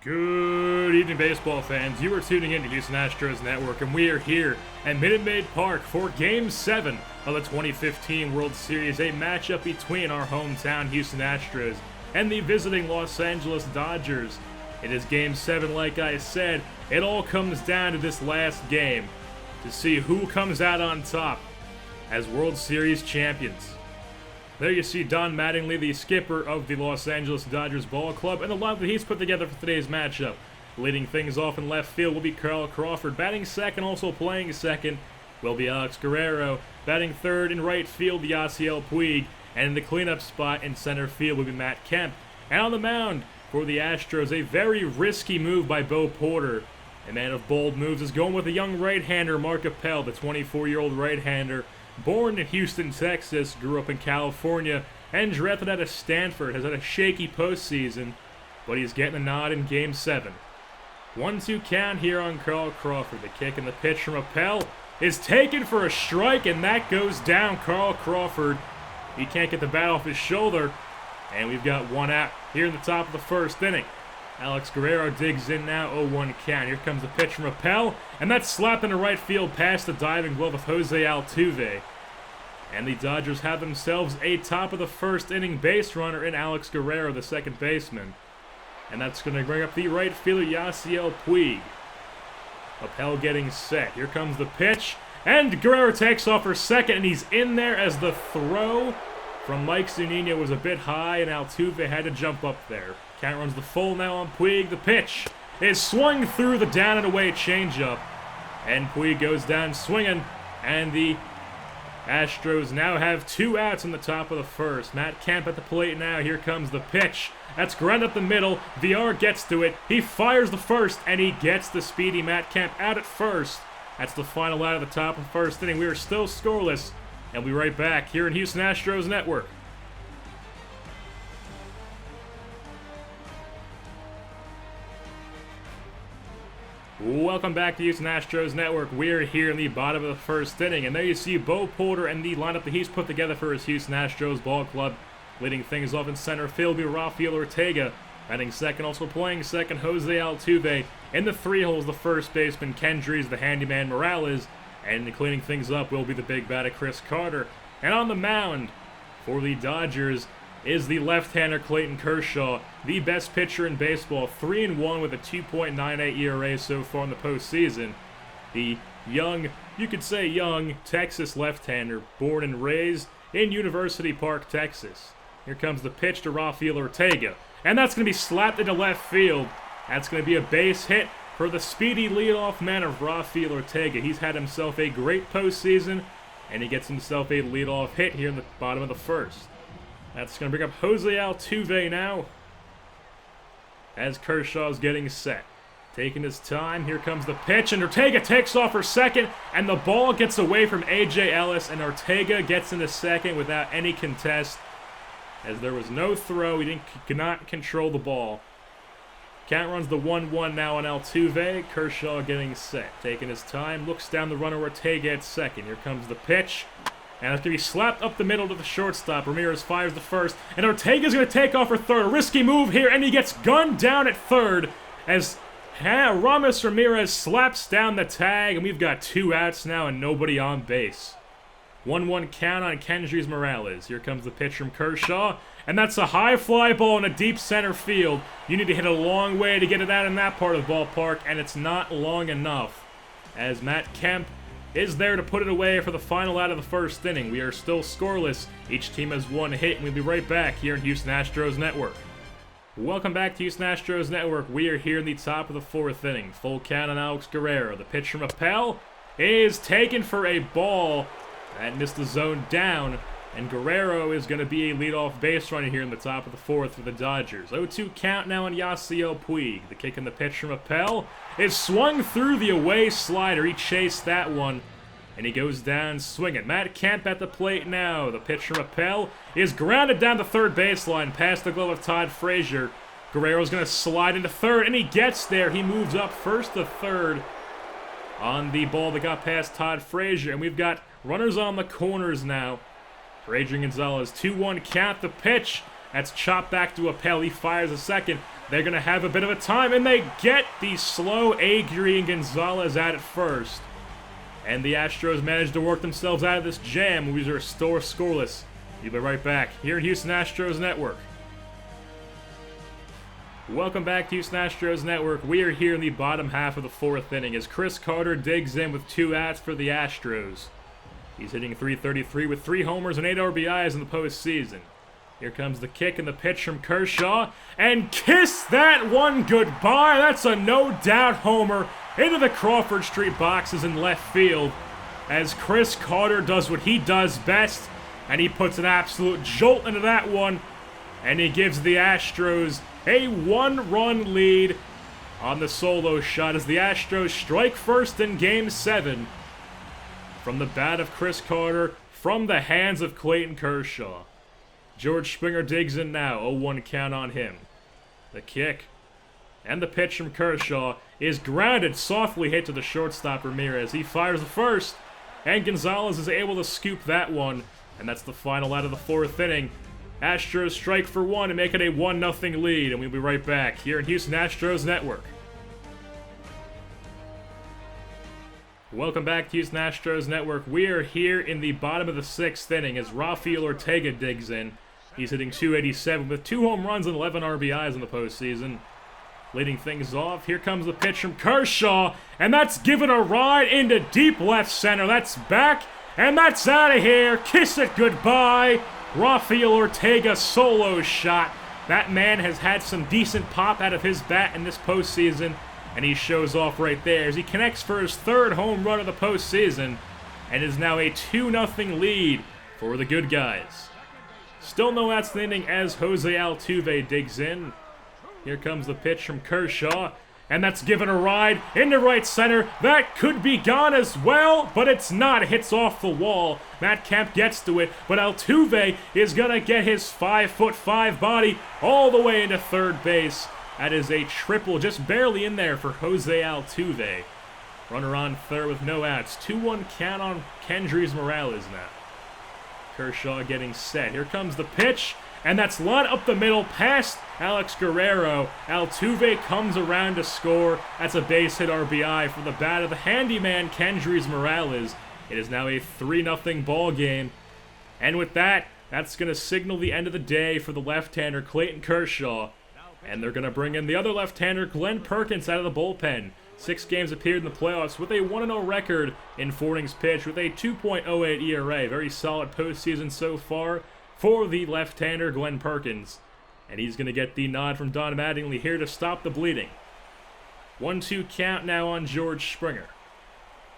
Good evening, baseball fans. You are tuning in to Houston Astros Network, and we are here at Minute Maid Park for Game 7 of the 2015 World Series, a matchup between our hometown Houston Astros and the visiting Los Angeles Dodgers. It is Game 7, like I said. It all comes down to this last game to see who comes out on top as World Series champions. There you see Don Mattingly, the skipper of the Los Angeles Dodgers ball club, and the lineup that he's put together for today's matchup. Leading things off in left field will be Carl Crawford. Batting second, also playing second, will be Alex Guerrero. Batting third in right field, Yasiel Puig. And in the cleanup spot in center field will be Matt Kemp. And on the mound for the Astros, a very risky move by Bo Porter. A man of bold moves is going with a young right-hander, Mark Appel, the 24-year-old right-hander. Born in Houston, Texas, grew up in California, and drafted out of Stanford, has had a shaky postseason, but he's getting a nod in Game 7. 1-2 count here on Carl Crawford. The kick and the pitch from Appel is taken for a strike, and that goes down. Carl Crawford, he can't get the bat off his shoulder, and we've got one out here in the top of the first inning. Alex Guerrero digs in now, 0-1 count. Here comes the pitch from Appel, and that's slapped into right field past the diving glove of Jose Altuve. And the Dodgers have themselves a top of the first inning base runner in Alex Guerrero, the second baseman. And that's going to bring up the right fielder, Yasiel Puig. Appel getting set. Here comes the pitch, and Guerrero takes off for second, and he's in there as the throw from Mike Zunino was a bit high, and Altuve had to jump up there. Count runs the full now on Puig. The pitch is swung through the down and away changeup, and Puig goes down swinging, and the Astros now have two outs in the top of the first. Matt Kemp at the plate now. Here comes the pitch. That's ground up the middle. VR gets to it. He fires the first, and he gets the speedy Matt Kemp out at first. That's the final out of the top of the first inning. We are still scoreless, and we'll be right back here in Houston Astros Network. Welcome back to Houston Astros Network. We're here in the bottom of the first inning, and there you see Bo Porter and the lineup that he's put together for his Houston Astros ball club. Leading things off in center field will be Rafael Ortega. Batting second, also playing second, Jose Altuve. In the three holes, the first baseman, Kendrys, the handyman, Morales. And cleaning things up will be the big batter, Chris Carter. And on the mound for the Dodgers is the left-hander Clayton Kershaw, the best pitcher in baseball, 3-1 with a 2.98 ERA so far in the postseason. The young, you could say young, Texas left-hander, born and raised in University Park, Texas. Here comes the pitch to Rafael Ortega, and that's going to be slapped into left field. That's going to be a base hit for the speedy leadoff man of Rafael Ortega. He's had himself a great postseason, and he gets himself a leadoff hit here in the bottom of the first. That's going to bring up Jose Altuve now as Kershaw's getting set. Taking his time, here comes the pitch, and Ortega takes off for second, and the ball gets away from A.J. Ellis, and Ortega gets into second without any contest, as there was no throw. He could not control the ball. Count runs the 1-1 now on Altuve. Kershaw getting set. Taking his time, looks down the runner, Ortega at second. Here comes the pitch. And it's going to be slapped up the middle to the shortstop. Ramirez fires the first. And Ortega's going to take off for third. A risky move here. And he gets gunned down at third as Ramos Ramirez slaps down the tag. And we've got two outs now and nobody on base. 1-1 count on Kendrys Morales. Here comes the pitch from Kershaw. And that's a high fly ball in a deep center field. You need to hit a long way to get it out in that part of the ballpark. And it's not long enough. As Matt Kemp is there to put it away for the final out of the first inning. We are still scoreless. Each team has one hit, and we'll be right back here in Houston Astros Network. Welcome back to Houston Astros Network. We are here in the top of the fourth inning. Full count on Alex Guerrero. The pitch from Appel is taken for a ball. That missed the zone down, and Guerrero is going to be a leadoff base runner here in the top of the fourth for the Dodgers. 0-2 count now on Yasiel Puig. The kick and the pitch from Appel is swung through the away slider. He chased that one, and he goes down swinging. Matt Kemp at the plate now. The pitch from Appel is grounded down the third baseline past the glove of Todd Frazier. Guerrero's going to slide into third, and he gets there. He moves up first to third on the ball that got past Todd Frazier, and we've got runners on the corners now. Adrian Gonzalez, 2-1 count. The pitch, that's chopped back to Appel. He fires a second. They're going to have a bit of a time, and they get the slow Adrian Gonzalez at it first. And the Astros managed to work themselves out of this jam. We are scoreless. We'll be right back here at Houston Astros Network. Welcome back to Houston Astros Network. We are here in the bottom half of the fourth inning as Chris Carter digs in with 2 outs for the Astros. He's hitting .333 with 3 homers and 8 RBIs in the postseason. Here comes the kick and the pitch from Kershaw. And kiss that one goodbye. That's a no-doubt homer into the Crawford Street boxes in left field as Chris Carter does what he does best, and he puts an absolute jolt into that one, and he gives the Astros a 1-run lead on the solo shot as the Astros strike first in Game 7 from the bat of Chris Carter from the hands of Clayton Kershaw. George Springer digs in now, 0-1 count on him. The kick and the pitch from Kershaw is grounded, softly hit to the shortstop Ramirez. He fires the first, and Gonzalez is able to scoop that one, and that's the final out of the fourth inning. Astros strike for 1 and make it a 1-0 lead, and we'll be right back here in Houston Astros Network. Welcome back to Houston Astros Network. We are here in the bottom of the 6th inning as Rafael Ortega digs in. He's hitting .287 with 2 home runs and 11 RBIs in the postseason. Leading things off, here comes the pitch from Kershaw, and that's given a ride into deep left center. That's back, and that's out of here. Kiss it goodbye. Rafael Ortega solo shot. That man has had some decent pop out of his bat in this postseason, and he shows off right there as he connects for his 3rd home run of the postseason, and is now a 2-0 lead for the good guys. Still no outs in the inning as Jose Altuve digs in. Here comes the pitch from Kershaw, and that's given a ride into right center. That could be gone as well, but it's not. It hits off the wall. Matt Kemp gets to it, but Altuve is going to get his 5'5" body all the way into third base. That is a triple, just barely in there for Jose Altuve. Runner on third with no outs. 2-1 count on Kendrys Morales now. Kershaw getting set. Here comes the pitch, and that's line up the middle past Alex Guerrero. Altuve comes around to score. That's a base hit RBI for the bat of the handyman Kendrys Morales. It is now a 3-0 ball game. And with that, that's going to signal the end of the day for the left-hander Clayton Kershaw. And they're going to bring in the other left-hander, Glenn Perkins, out of the bullpen. 6 games appeared in the playoffs with a 1-0 record in 4 innings pitched with a 2.08 ERA. Very solid postseason so far for the left-hander, Glenn Perkins. And he's going to get the nod from Don Mattingly here to stop the bleeding. 1-2 count now on George Springer.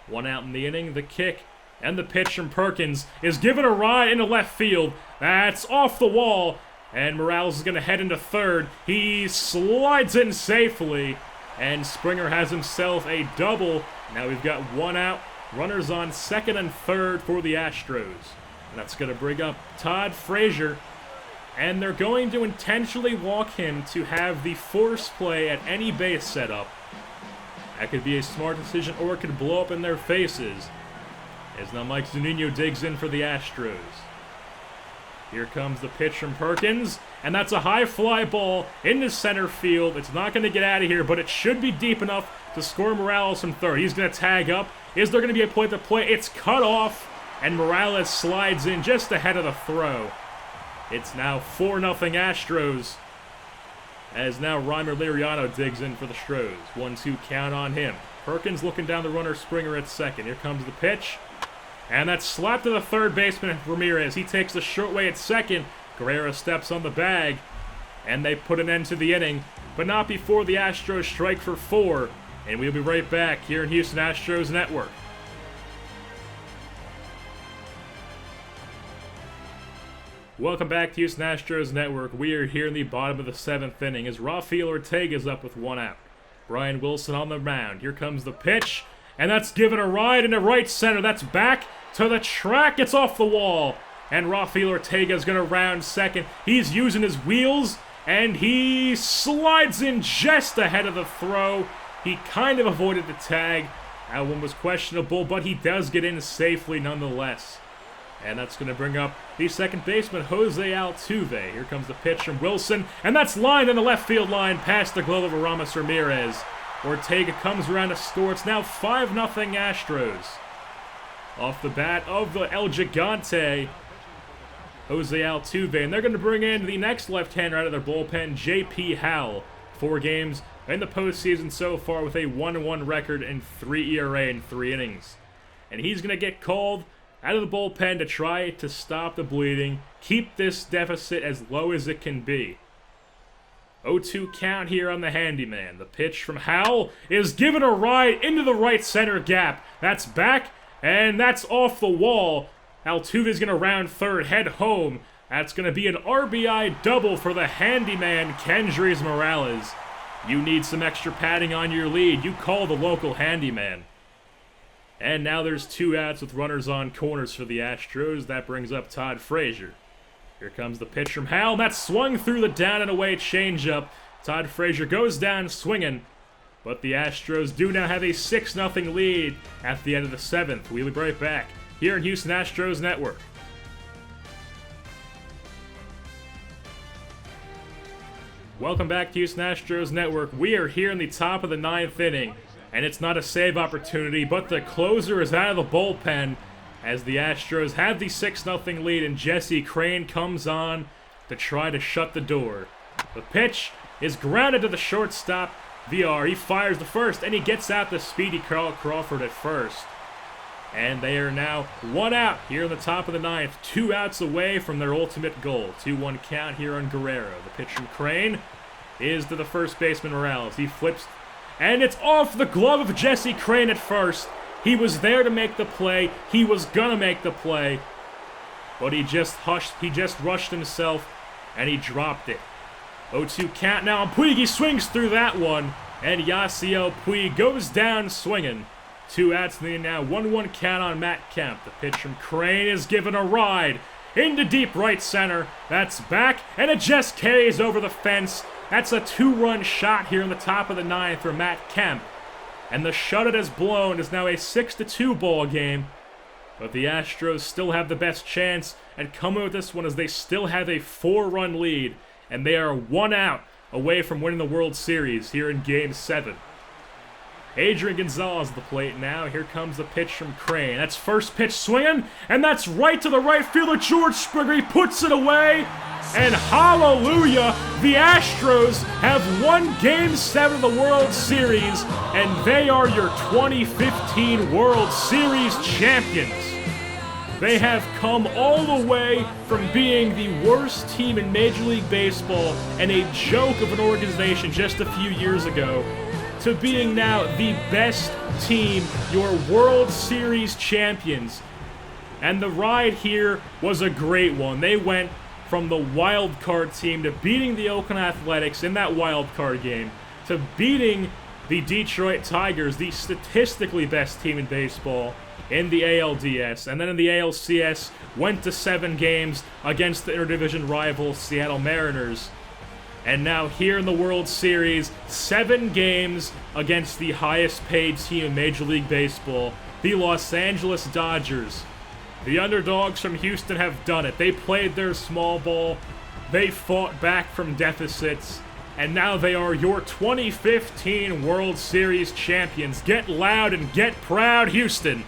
1 out in the inning, the kick and the pitch from Perkins is given a ride into left field. That's off the wall, and Morales is going to head into third. He slides in safely, and Springer has himself a double. Now we've got 1 out, runners on second and third for the Astros. And that's going to bring up Todd Frazier, and they're going to intentionally walk him to have the force play at any base setup. That could be a smart decision, or it could blow up in their faces. As now Mike Zunino digs in for the Astros. Here comes the pitch from Perkins, and that's a high fly ball into center field. It's not going to get out of here, but it should be deep enough to score Morales from third. He's going to tag up. Is there going to be a play to play? It's cut off, and Morales slides in just ahead of the throw. It's now 4-0 Astros, as now Reimer Liriano digs in for the Stros. 1-2 count on him. Perkins looking down the runner, Springer at second. Here comes the pitch, and that's slapped to the third baseman, Ramirez. He takes the short way at second. Guerrero steps on the bag, and they put an end to the inning, but not before the Astros strike for 4. And we'll be right back here in Houston Astros Network. Welcome back to Houston Astros Network. We are here in the bottom of the 7th inning as Rafael Ortega is up with 1 out. Brian Wilson on the mound. Here comes the pitch, and that's given a ride into right center. That's back to the track. It's off the wall, and Rafael Ortega is going to round second. He's using his wheels, and he slides in just ahead of the throw. He kind of avoided the tag. That one was questionable, but he does get in safely nonetheless. And that's going to bring up the second baseman, Jose Altuve. Here comes the pitch from Wilson, and that's lined in the left field line past the glove of Aramis Ramirez. Ortega comes around to score. It's now 5-0 Astros. Off the bat of the El Gigante, Jose Altuve. And they're going to bring in the next left-hander out of their bullpen, J.P. Howell. 4 games in the postseason so far with a 1-1 record and 3 ERA in 3 innings. And he's going to get called out of the bullpen to try to stop the bleeding, keep this deficit as low as it can be. 0-2 count here on the handyman. The pitch from Howell is given a ride into the right center gap. That's back, and that's off the wall. Altuve's going to round third, head home. That's going to be an RBI double for the handyman, Kendrys Morales. You need some extra padding on your lead. You call the local handyman. And now there's 2 outs with runners on corners for the Astros. That brings up Todd Frazier. Here comes the pitch from Howell. That's swung through the down and away changeup. Todd Frazier goes down swinging. But the Astros do now have a 6-0 lead at the end of the 7th. We'll be right back here in Houston Astros Network. Welcome back to Houston Astros Network. We are here in the top of the 9th inning. And it's not a save opportunity, but the closer is out of the bullpen as the Astros have the 6-0 lead, and Jesse Crain comes on to try to shut the door. The pitch is grounded to the shortstop, VR. He fires the first, and he gets out the speedy Carl Crawford at first. And they are now 1 out here in the top of the 9th, 2 outs away from their ultimate goal. 2-1 count here on Guerrero. The pitch from Crain is to the first baseman Morales. He flips, and it's off the glove of Jesse Crain at first. He was there to make the play. He was gonna make the play. But he just rushed himself, and he dropped it. 0-2 count now on Puig. He swings through that one, and Yasiel Puig goes down swinging. 2 outs in the inning now. 1-1 count on Matt Kemp. The pitch from Crain is given a ride into deep right center. That's back, and it just carries over the fence. That's a 2-run shot here in the top of the 9th for Matt Kemp. And the shutout is blown. It's now a 6-2 ball game. But the Astros still have the best chance at coming with this one as they still have a 4-run lead. And they are 1 out away from winning the World Series here in Game 7. Adrian Gonzalez at the plate now. Here comes the pitch from Crain. That's first pitch swinging, and that's right to the right fielder, George Springer. He puts it away, and hallelujah, the Astros have won Game 7 of the World Series, and they are your 2015 World Series champions. They have come all the way from being the worst team in Major League Baseball and a joke of an organization just a few years ago to being now the best team, your World Series champions. And the ride here was a great one. They went from the wild card team to beating the Oakland Athletics in that wild card game to beating the Detroit Tigers, the statistically best team in baseball, in the ALDS. And then in the ALCS, went to 7 games against the interdivision rival Seattle Mariners. And now here in the World Series, 7 games against the highest paid team in Major League Baseball, the Los Angeles Dodgers. The underdogs from Houston have done it. They played their small ball, they fought back from deficits, and now they are your 2015 World Series champions. Get loud and get proud, Houston!